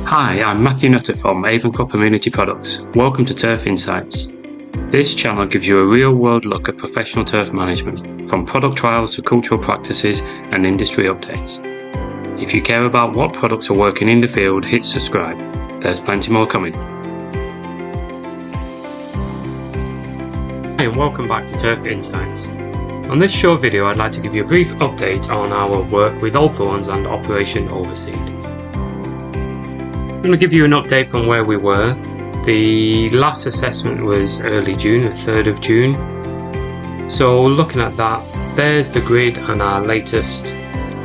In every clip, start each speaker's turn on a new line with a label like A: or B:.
A: Hi, I'm Matthew Nutter from Avon Club Community Products. Welcome to Turf Insights. This channel gives you a real-world look at professional turf management, from product trials to cultural practices and industry updates. If you care about what products are working in the field, hit subscribe. There's plenty more coming. Hi and welcome back to Turf Insights. On this short video I'd like to give you a brief update on our work with Old Thorns and Operation Overseed. I'm going to give you an update from where we were. The last assessment was early June, the 3rd of June. So looking at that, there's the grid and our latest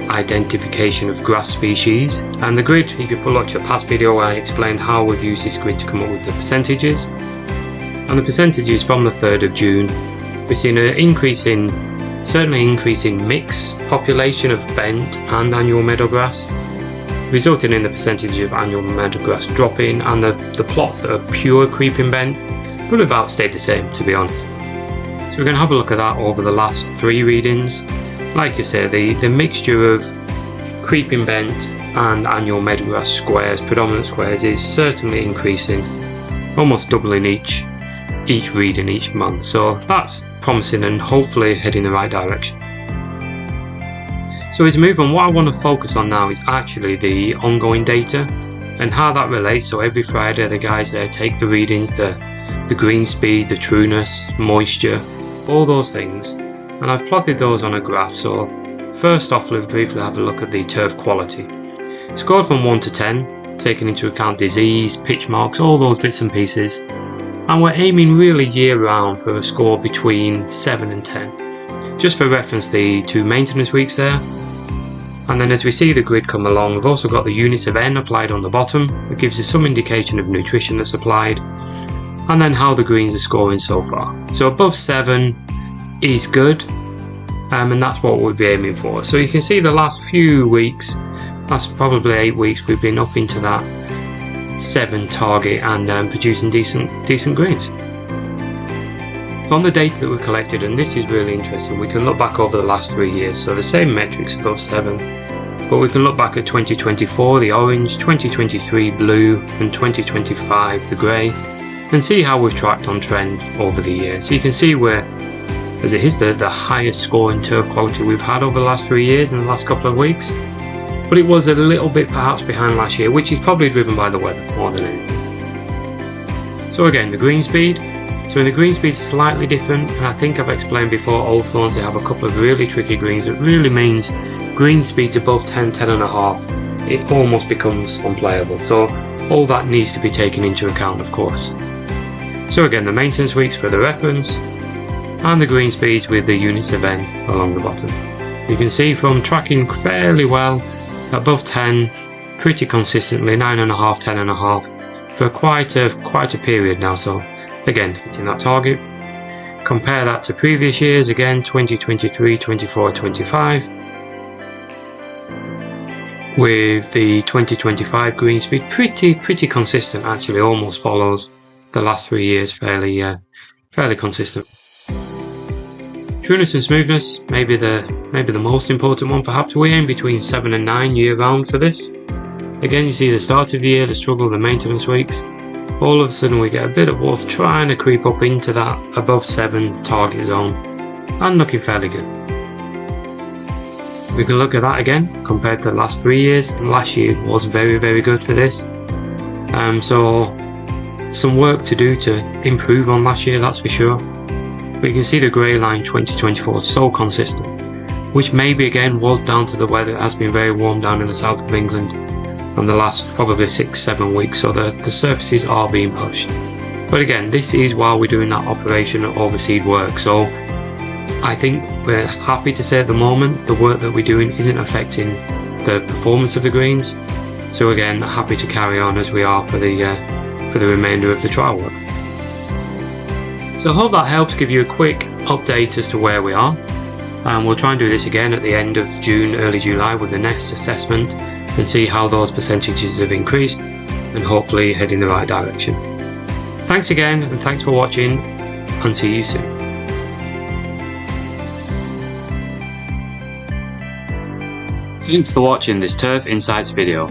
A: identification of grass species. And the grid, if you watch a past video, I explained how we've used this grid to come up with the percentages. And the percentages from the 3rd of June, we've seen an certainly increase in mixed population of bent and annual meadowgrass, resulting in the percentage of annual meadowgrass dropping, and the plots that are pure creeping bent will about stay the same, to be honest. So we're going to have a look at that over the last 3 readings. Like I say, the mixture of creeping bent and annual meadowgrass squares, predominant squares, is certainly increasing, almost doubling each reading each month. So that's promising and hopefully heading in the right direction. So as we move on, what I want to focus on now is actually the ongoing data and how that relates. So every Friday the guys there take the readings, the green speed, the trueness, moisture, all those things, and I've plotted those on a graph. So first off, we'll briefly have a look at the turf quality. Scored from 1 to 10, taking into account disease, pitch marks, all those bits and pieces, and we're aiming really year round for a score between 7 and 10. Just for reference, the 2 maintenance weeks there. And then as we see the grid come along, we've also got the units of N applied on the bottom. That gives us some indication of nutrition that's applied, and then how the greens are scoring so far. So above 7 is good, and that's what we'll be aiming for. So you can see the last few weeks, that's probably 8 weeks, we've been up into that 7 target and producing decent greens. From the data that we collected, and this is really interesting, we can look back over the last 3 years, so the same metrics above 7, but we can look back at 2024, the orange, 2023 blue, and 2025 the grey, and see how we've tracked on trend over the year. So you can see where, as it is the highest scoring turf quality we've had over the last 3 years in the last couple of weeks, but it was a little bit perhaps behind last year, which is probably driven by the weather more than anything. So again, the green speed. So the green speed is slightly different, and I think I've explained before, Old Thorns, they have a couple of really tricky greens. It really means green speeds above 10, 10.5, it almost becomes unplayable. So all that needs to be taken into account, of course. So again, the maintenance weeks for the reference, and the green speeds with the units of N along the bottom. You can see from tracking fairly well, above 10, pretty consistently, 9.5, 10.5, for quite a period now. So again, hitting that target. Compare that to previous years, again 2023, 24, 25, with the 2025 green speed pretty consistent, actually almost follows the last 3 years fairly consistent. Trueness and smoothness, maybe the most important one perhaps. We aim between 7 and 9 year round for this. Again, you see the start of the year, the struggle, the maintenance weeks. All of a sudden we get a bit of wolf trying to creep up into that above 7 target zone, and looking fairly good. We can look at that again compared to the last 3 years. Last year was very good for this, so some work to do to improve on last year, that's for sure. But you can see the grey line 2024 is so consistent, which maybe again was down to the weather. It has been very warm down in the south of England on the last probably 6-7 weeks, so the surfaces are being pushed. But again, this is while we're doing that Operation Overseed work, so I think we're happy to say at the moment the work that we're doing isn't affecting the performance of the greens. So again, happy to carry on as we are for the remainder of the trial work. So I hope that helps give you a quick update as to where we are, and we'll try and do this again at the end of June, early July with the next assessment, and see how those percentages have increased and hopefully head in the right direction. Thanks again, and thanks for watching, and see you soon. Thanks for watching this Turf Insights video.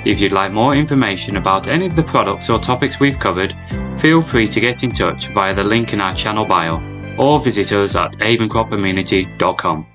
B: If you'd like more information about any of the products or topics we've covered, feel free to get in touch via the link in our channel bio or visit us at avencropcommunity.com.